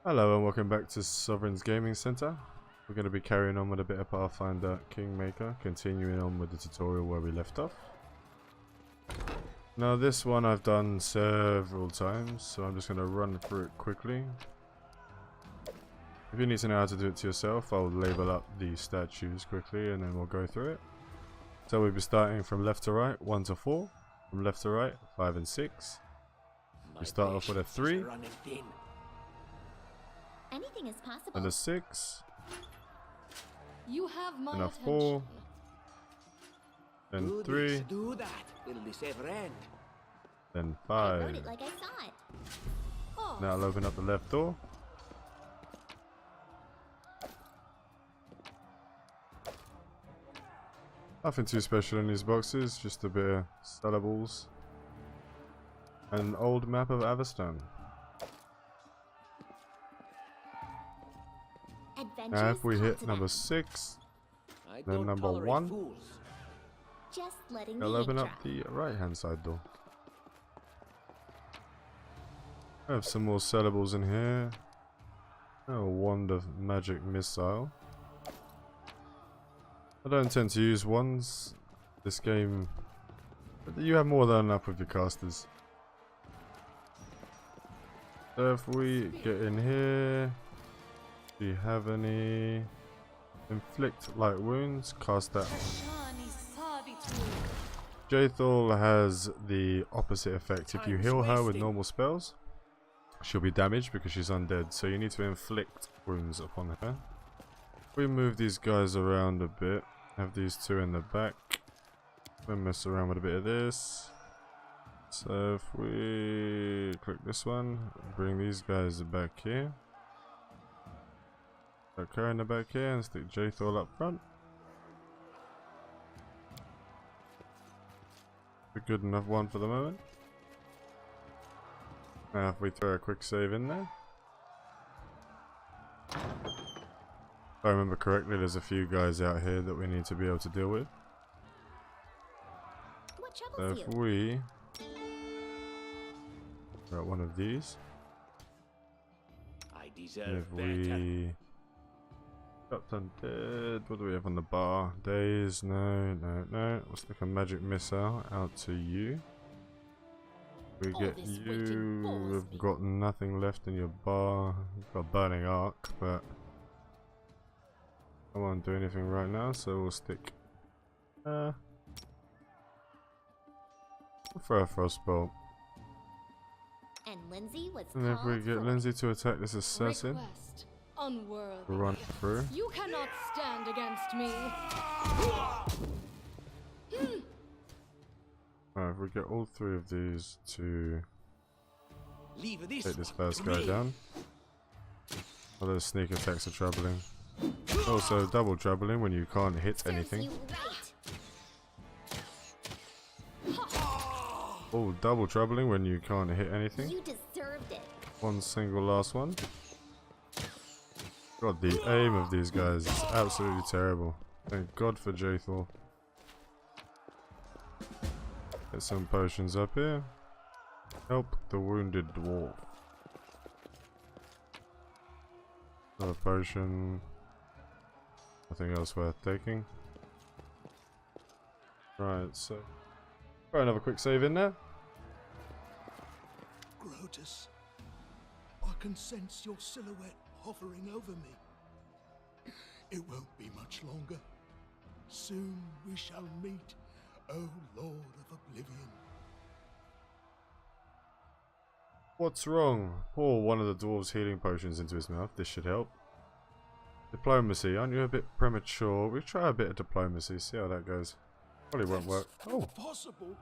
Hello and welcome back to Sovereign's Gaming Center. We're going to be carrying on with a bit of Pathfinder Kingmaker, continuing on with the tutorial where we left off. Now this one I've done several times, so I'm just going to run through it quickly. If you need to know how to do it to yourself, I'll label up the statues quickly and then we'll go through it. So we'll be starting from left to right, 1 to 4. From left to right, 5 and 6. We start off with a 3. Anything is possible. And a 6. You have my And a attention. 4. Then 3. Do that. It'll be safer end. Then I 5. wrote it like I saw it. Oh, Now I'll open up the left door. Nothing too special in these boxes, just a bit of sellables. And an old map of Avestan. Now if we hit number 6, I then don't number tolerate 1, fools. Just letting I'll the open ink up dry. the right hand side door. I have some more sellables in here. A wand of magic missile. I don't tend to use wands. This game, you have more than enough with your casters. So if we get in here, do you have any inflict light wounds? Cast that. Jaethal has the opposite effect. If you heal her with normal spells, she'll be damaged because she's undead. So you need to inflict wounds upon her. We move these guys around a bit. Have these two in the back. We'll mess around with a bit of this. So if we click this one, bring these guys back here. Put her in the back here and stick Jaethal up front. A good enough one for the moment. Now if we throw a quick save in there. If I remember correctly, there's a few guys out here that we need to be able to deal with. What So troubles if you? we got one of these, I and deserve if better. we got undead, what do we have on the bar? Days, no. We'll stick a magic missile out to you. We All get this waiting you, bores we've me. got nothing left in your bar. You've got a burning arc, but I won't do anything right now, so we'll stick we'll throw a frostbolt. And Lindsay was And if we called get for Lindsay to attack this assassin, Request unworthy. we'll run through. You cannot stand against me. Alright, if we get all 3 of these to Leave this take this one first to guy me. down. Well, those sneak attacks are troubling. Also double troubling when you can't hit Serves anything. you right. Oh, double troubling when you can't hit anything. You deserved it. One single last one. God, the aim of these guys is absolutely terrible. Thank God for Jaethal. Get some potions up here. Help the wounded dwarf. Another potion. Nothing else worth taking. Right, so throw another quick save in there. Grotus, I can sense your silhouette hovering over me. It won't be much longer. Soon we shall meet, O Lord of Oblivion. What's wrong? Pour one of the dwarves' healing potions into his mouth. This should help. Diplomacy. Aren't you a bit premature? We'll try a bit of diplomacy. See how that goes. Probably won't work. Oh, Possible?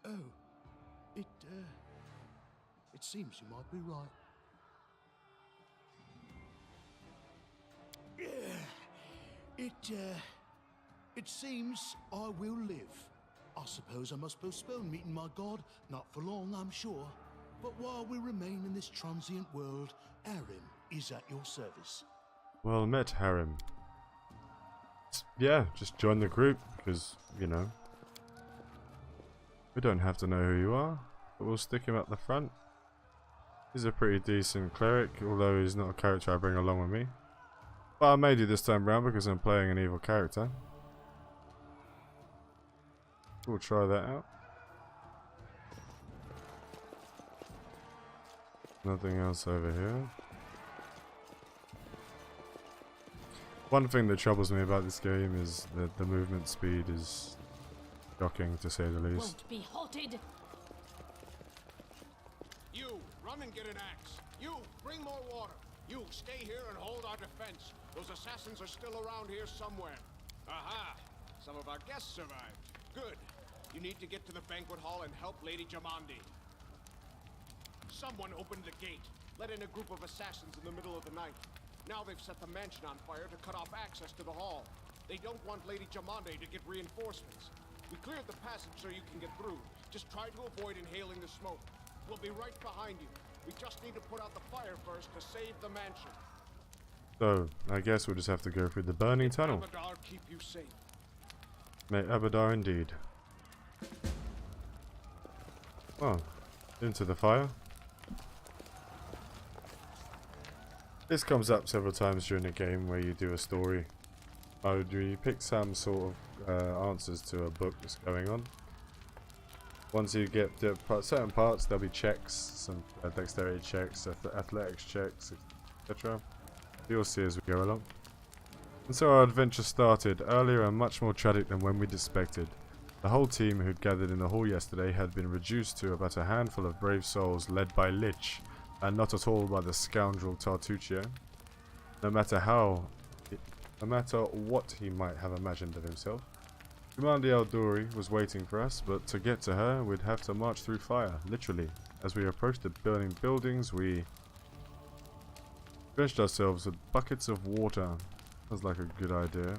Oh, it seems you might be right. It seems I will live. I suppose I must postpone meeting my god, not for long, I'm sure. But while we remain in this transient world, Arim is at your service. well met, Harem. Yeah, just join the group because, you know, we don't have to know who you are, but we'll stick him at the front. He's a pretty decent cleric, although he's not a character I bring along with me. But I may do this time round because I'm playing an evil character. We'll try that out. Nothing else over here. One thing that troubles me about this game is that the movement speed is shocking, to say the least. Won't be halted. You, run and get an axe. You, bring more water. You, stay here and hold our defense. Those assassins are still around here somewhere. Aha! Some of our guests survived. Good. You need to get to the banquet hall and help Lady Jamandi. Someone opened the gate. Let in a group of assassins in the middle of the night. Now they've set the mansion on fire to cut off access to the hall. They don't want Lady Jamandi to get reinforcements. We cleared the passage so you can get through. Just try to avoid inhaling the smoke. We'll be right behind you. We just need to put out the fire first to save the mansion. So, I guess we'll just have to go through the burning tunnel. Abadar keep you safe. May Abadar indeed. Oh, into the fire. This comes up several times during the game where you do a story mode. You pick some sort of answers to a book that's going on. Once you get to certain parts, there'll be checks, some dexterity checks, athletics checks, etc. You'll see as we go along. And so our adventure started, earlier and much more tragic than when we'd expected. The whole team who'd gathered in the hall yesterday had been reduced to about a handful of brave souls led by Lich, and not at all by the scoundrel Tartuccio. No matter what he might have imagined of himself, Jamandi Eldori was waiting for us, but to get to her, we'd have to march through fire, literally. As we approached the burning buildings, we drenched ourselves with buckets of water. Sounds like a good idea.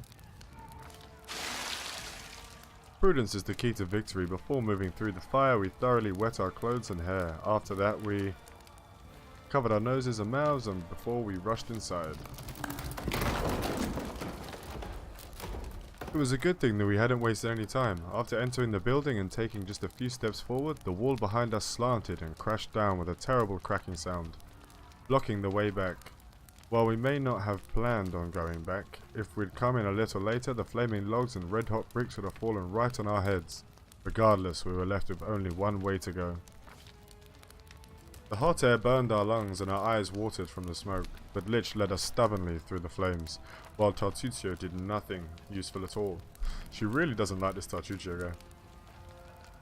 Prudence is the key to victory. Before moving through the fire, we thoroughly wet our clothes and hair. After that, we covered our noses and mouths, and before we rushed inside. It was a good thing that we hadn't wasted any time. After entering the building and taking just a few steps forward, the wall behind us slanted and crashed down with a terrible cracking sound, blocking the way back. While we may not have planned on going back, if we'd come in a little later, the flaming logs and red-hot bricks would have fallen right on our heads. Regardless, we were left with only one way to go. The hot air burned our lungs and our eyes watered from the smoke, but Lich led us stubbornly through the flames, while Tartuccio did nothing useful at all. She really doesn't like this Tartuccio guy.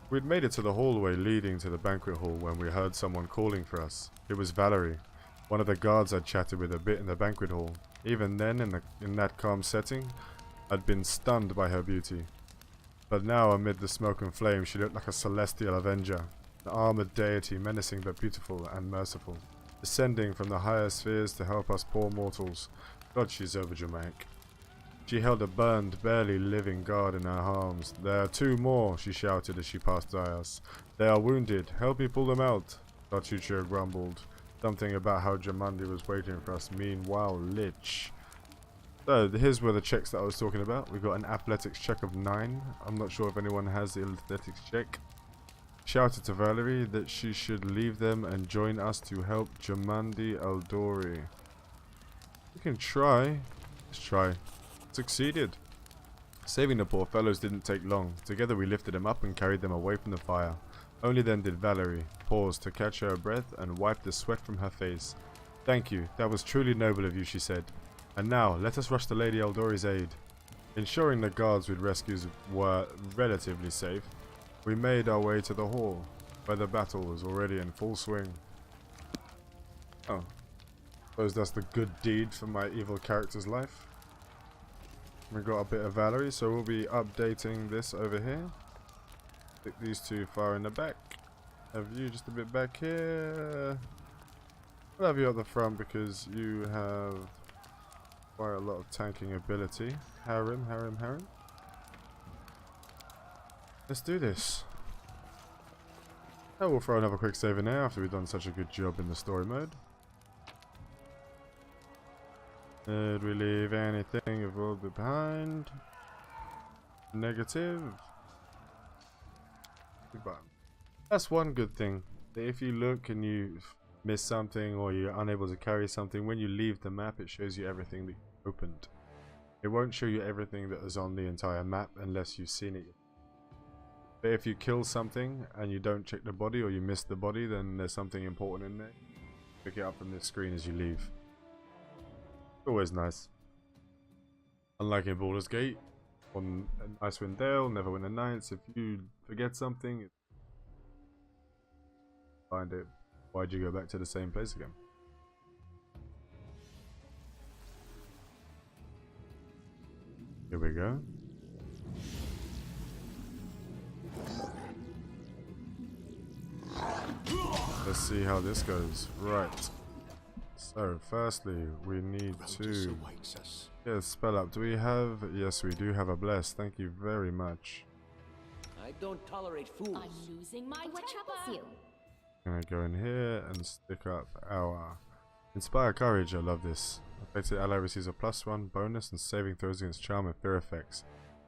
We'd made it to the hallway leading to the banquet hall when we heard someone calling for us. It was Valerie, one of the guards I'd chatted with a bit in the banquet hall. Even then, in that calm setting, I'd been stunned by her beauty. But now, amid the smoke and flame, she looked like a celestial avenger. An armored deity, menacing but beautiful and merciful, descending from the higher spheres to help us poor mortals. God, she's overdramatic. She held a burned, barely living guard in her arms. "There are two more," she shouted as she passed by us. "They are wounded. Help me pull them out." Tartuccio grumbled something about how Jamandi was waiting for us. Meanwhile, Lich. So, here's where the checks that I was talking about. We got an athletics check of 9. I'm not sure if anyone has the athletics check. Shouted to Valerie that she should leave them and join us to help Jamandi Eldori. We can try. Let's try. Succeeded. Saving the poor fellows didn't take long. Together we lifted them up and carried them away from the fire. Only then did Valerie pause to catch her breath and wipe the sweat from her face. "Thank you. That was truly noble of you," she said. "And now, let us rush to Lady Eldori's aid." Ensuring the guards we'd rescued were relatively safe, we made our way to the hall, where the battle was already in full swing. Oh. Suppose that's the good deed for my evil character's life. We got a bit of Valerie, so we'll be updating this over here. Stick these two far in the back. Have you just a bit back here. We'll have you at the front because you have quite a lot of tanking ability. Harem. Let's do this. Oh, we'll throw another quick save in there after we've done such a good job in the story mode. Did we leave anything of all behind? Negative. Goodbye. That's one good thing. That if you look and you miss something or you're unable to carry something, when you leave the map it shows you everything that you opened. It won't show you everything that is on the entire map unless you've seen it. But if you kill something and you don't check the body or you miss the body, then there's something important in there. Pick it up from this screen as you leave. Always nice. Unlike in Baldur's Gate, on Icewind Dale, Neverwinter Nights, if you forget something, find it. Why'd you go back to the same place again? Here we go. Let's see how this goes. Right. So, firstly, we need to get a spell up. Do we have... Yes, we do have a bless. Thank you very much. I don't tolerate fools. I'm losing my What temper. troubles you? Gonna go in here and stick up our Inspire Courage. I love this. Affected ally receives a +1 bonus and saving throws against charm and fear effects.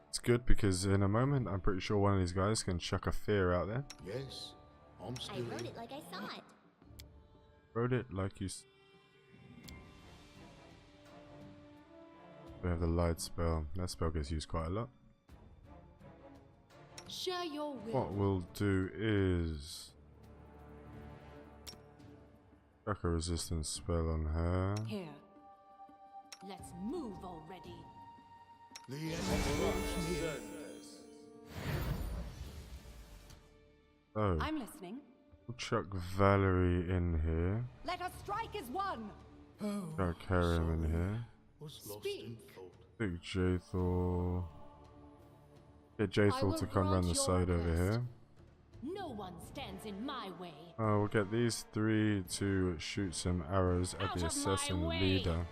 It's good because in a moment I'm pretty sure one of these guys can chuck a fear out there. Yes, I'm still I wrote in. it like I saw it. Wrote it like you. We have the light spell. That spell gets used quite a lot. Share your will. What we'll do is chuck a resistance spell on her. Here. Let's move already. The end grows near. So I'm listening. we'll chuck Valerie in here. Let us strike as one. Oh, Chuck Karim in here. was lost in Speak. thought. Take Jaethor. Get I Jaethor will to come around the grant your side over request. here. No one stands in my way. We'll get these three to shoot some arrows at Out the of my assassin way. leader.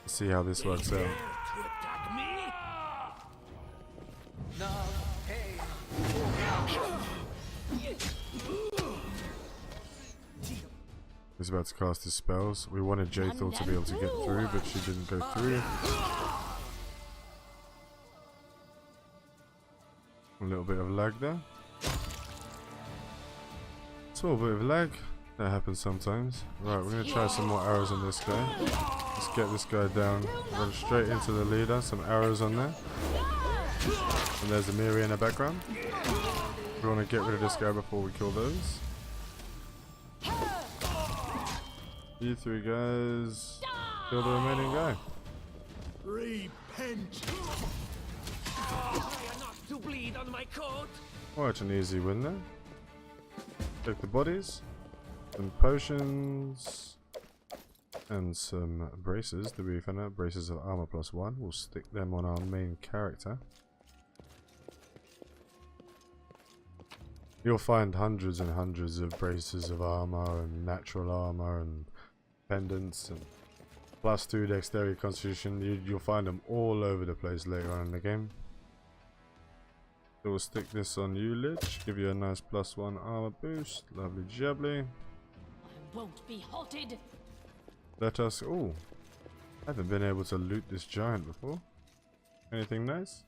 See how this works out. To attack me? No, hey. He's about to cast his spells. We wanted Jaethor to be able to get through, but she didn't go through. A little bit of lag there. Small bit of lag. That happens sometimes. Right, we're going to try some more arrows on this guy. Let's get this guy down. Run straight into the leader. Some arrows on there. And there's Amiri in the background. We want to get rid of this guy before we kill those. You three guys kill the remaining guy. Repent! Try not to bleed on my coat. Quite an easy win there. Take the bodies, some potions, and some braces. To be fair, braces of armor +1. We'll stick them on our main character. You'll find hundreds and hundreds of braces of armor and natural armor and pendants and +2 dexterity constitution. You'll find them all over the place later on in the game. So we'll stick this on you, Lich. Give you a nice +1 armor boost. Lovely jubbly. I won't be halted. Let us... Oh, I haven't been able to loot this giant before. Anything nice?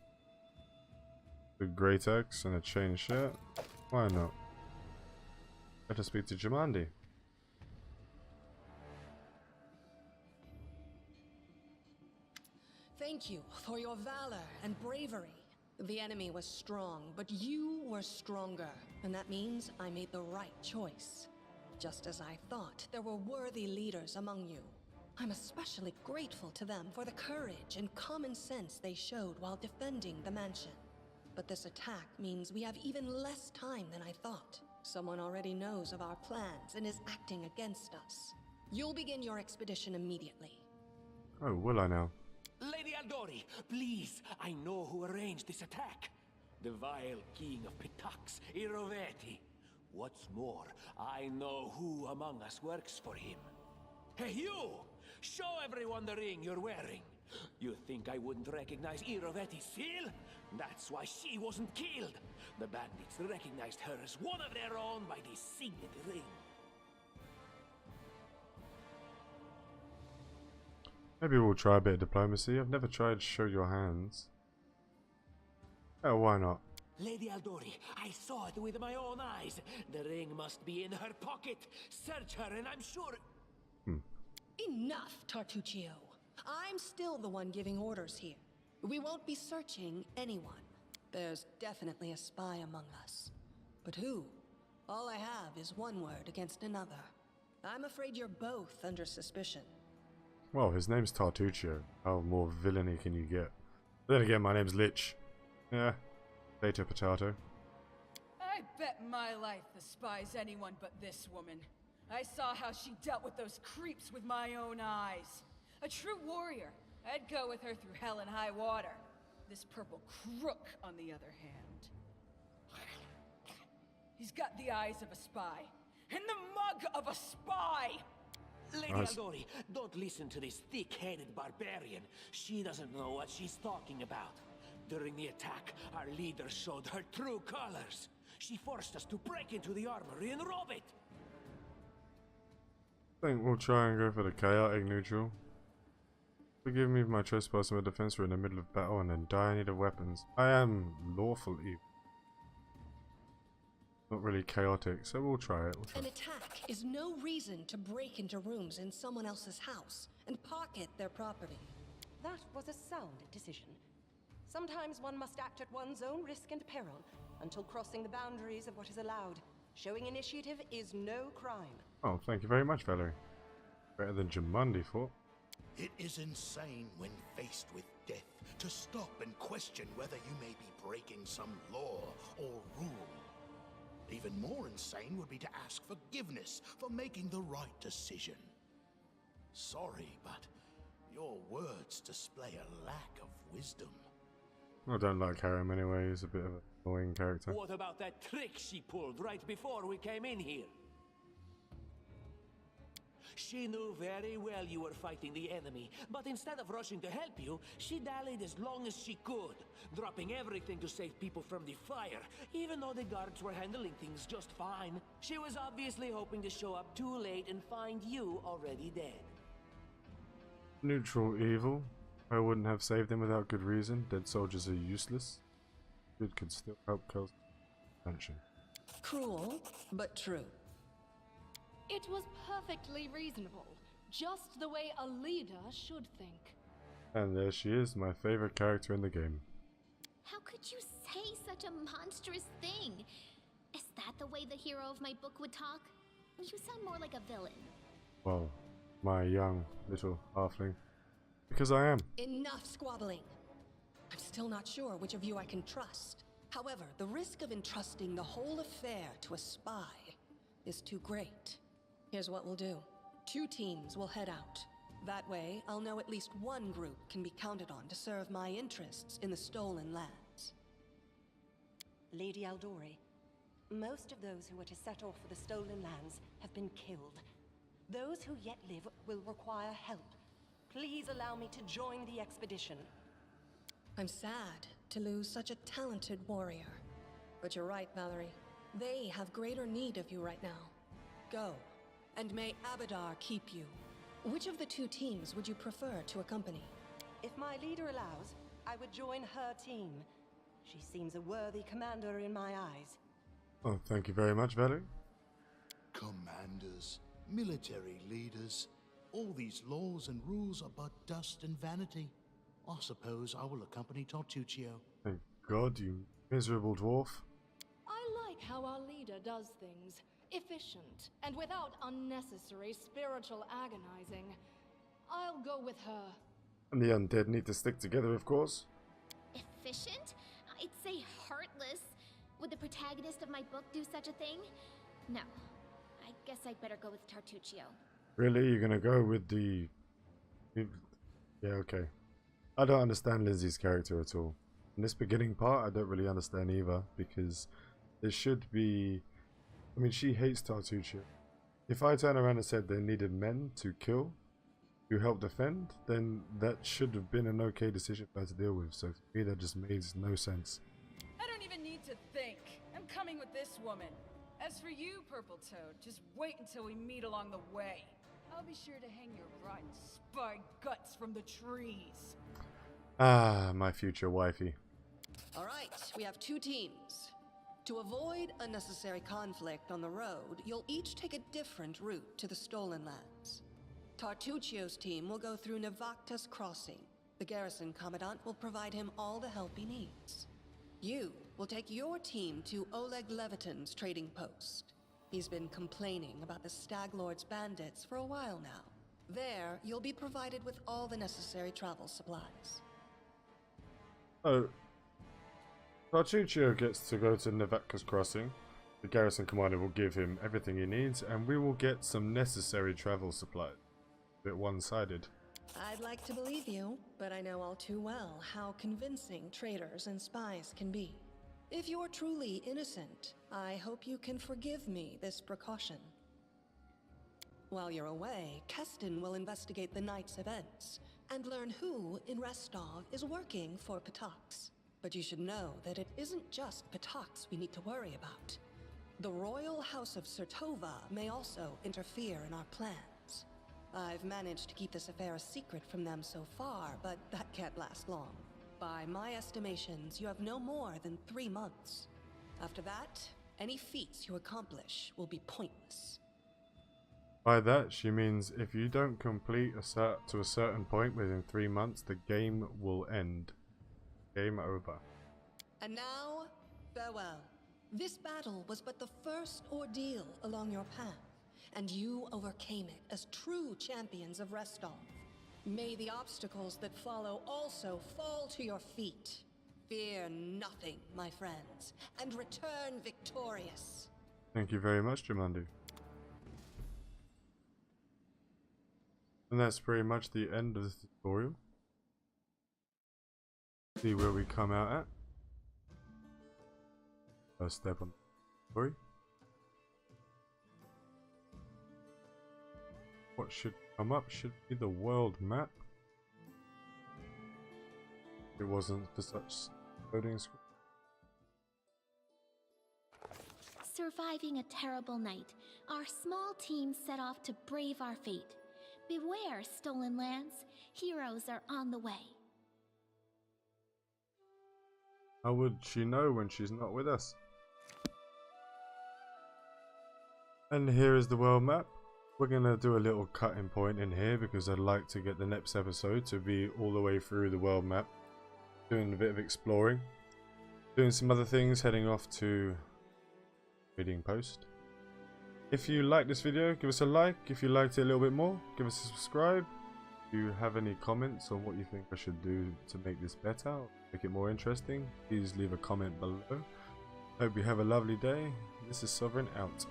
A great axe and a chain shirt. Why not? Let us speak to Jamandi. Thank you for your valor and bravery. The enemy was strong, but you were stronger. And that means I made the right choice. Just as I thought, there were worthy leaders among you. I'm especially grateful to them for the courage and common sense they showed while defending the mansion. But this attack means we have even less time than I thought. Someone already knows of our plans and is acting against us. You'll begin your expedition immediately. Oh, will I now? Lady Aldori, please, I know who arranged this attack. The vile king of Pitax, Iroveti. What's more, I know who among us works for him. Hey, you! Show everyone the ring you're wearing. You think I wouldn't recognize Iroveti's seal? That's why she wasn't killed. The bandits recognized her as one of their own by this signet ring. Maybe we'll try a bit of diplomacy. I've never tried show your hands. Oh, why not? Lady Aldori, I saw it with my own eyes. The ring must be in her pocket. Search her and I'm sure... Enough, Tartuccio. I'm still the one giving orders here. We won't be searching anyone. There's definitely a spy among us. But who? All I have is one word against another. I'm afraid you're both under suspicion. Well, his name's Tartuccio. How more villainy can you get? Then again, my name's Lich. Yeah, potato potato. I bet my life despises anyone but this woman. I saw how she dealt with those creeps with my own eyes. A true warrior. I'd go with her through hell and high water. This purple crook, on the other hand. He's got the eyes of a spy. And the mug of a spy! Lady Nice. Aldori, don't listen to this thick-headed barbarian. She doesn't know what she's talking about. During the attack, our leader showed her true colors. She forced us to break into the armory and rob it. I think we'll try and go for the chaotic neutral. Forgive me for my trespass and my defense. We're in the middle of battle and in dire need of weapons. I am lawful evil. Not really chaotic, so we'll try it. An attack is no reason to break into rooms in someone else's house and pocket their property. That was a sound decision. Sometimes one must act at one's own risk and peril until crossing the boundaries of what is allowed. Showing initiative is no crime. Oh, thank you very much, Valerie. Better than Jamandi fought. It is insane when faced with death to stop and question whether you may be breaking some law or rule. Even more insane would be to ask forgiveness for making the right decision. Sorry, but your words display a lack of wisdom. I don't like Harem anyway, he's a bit of an annoying character. What about that trick she pulled right before we came in here? She knew very well you were fighting the enemy, but instead of rushing to help you, she dallied as long as she could, dropping everything to save people from the fire, even though the guards were handling things just fine. She was obviously hoping to show up too late and find you already dead. Neutral evil. I wouldn't have saved them without good reason. Dead soldiers are useless. Good could still help kill attention. Cruel, but true. It was perfectly reasonable, just the way a leader should think. And there she is, my favorite character in the game. How could you say such a monstrous thing? Is that the way the hero of my book would talk? You sound more like a villain. Well, my young little halfling. Because I am. Enough squabbling. I'm still not sure which of you I can trust. However, the risk of entrusting the whole affair to a spy is too great. Here's what we'll do. 2 teams will head out. That way, I'll know at least one group can be counted on to serve my interests in the stolen lands. Lady Aldori, most of those who were to set off for the stolen lands have been killed. Those who yet live will require help. Please allow me to join the expedition. I'm sad to lose such a talented warrior. But you're right, Valerie. They have greater need of you right now. Go, and may Abadar keep you. Which of the 2 teams would you prefer to accompany? If my leader allows, I would join her team. She seems a worthy commander in my eyes. Oh, thank you very much, Valerie. Commanders, military leaders, all these laws and rules are but dust and vanity. I suppose I will accompany Tartuccio. Thank God, you miserable dwarf. I like how our leader does things. Efficient, and without unnecessary spiritual agonizing. I'll go with her. And the undead need to stick together, of course. Efficient? I'd say heartless. Would the protagonist of my book do such a thing? No. I guess I'd better go with Tartuccio. Really? You're gonna go with the... Yeah, okay. I don't understand Lindsay's character at all. In this beginning part, I don't really understand either, because there should be... I mean, she hates Tartuccio. If I turn around and said they needed men to kill, to help defend, then that should have been an okay decision for her to deal with. So for me, that just makes no sense. I don't even need to think. I'm coming with this woman. As for you, Purple Toad, just wait until we meet along the way. I'll be sure to hang your rotten spy guts from the trees. Ah, my future wifey. All right, we have 2 teams. To avoid unnecessary conflict on the road, you'll each take a different route to the Stolen Lands. Tartuccio's team will go through Navacta's Crossing. The garrison commandant will provide him all the help he needs. You will take your team to Oleg Leviton's trading post. He's been complaining about the Stag Lord's bandits for a while now. There, you'll be provided with all the necessary travel supplies. Oh, Tartuccio gets to go to Navacta's Crossing. The garrison commander will give him everything he needs, and we will get some necessary travel supplies. A bit one-sided. I'd like to believe you, but I know all too well how convincing traitors and spies can be. If you're truly innocent, I hope you can forgive me this precaution. While you're away, Keston will investigate the night's events and learn who in Restov is working for Patax. But you should know that it isn't just Patax we need to worry about. The royal house of Sertova may also interfere in our plans. I've managed to keep this affair a secret from them so far, but that can't last long. By my estimations, you have no more than 3 months. After that, any feats you accomplish will be pointless. By that, she means if you don't complete to a certain point within 3 months, the game will end. Game over. And now, farewell. This battle was but the first ordeal along your path, and you overcame it as true champions of Restov. May the obstacles that follow also fall to your feet. Fear nothing, my friends, and return victorious. Thank you very much, Jumandu. And that's pretty much the end of the tutorial. See where we come out at. First step on the story. What should come up should be the world map. It wasn't for such loading screen. Surviving a terrible night, our small team set off to brave our fate. Beware, Stolen Lands. Heroes are on the way. How would she know when she's not with us? And here is the world map. We're going to do a little cutting point in here because I'd like to get the next episode to be all the way through the world map. Doing a bit of exploring. Doing some other things, heading off to Trading Post. If you like this video, give us a like. If you liked it a little bit more, give us a subscribe. If you have any comments on what you think I should do to make this better, make it more interesting, please leave a comment below. Hope you have a lovely day. This is Sovereign out.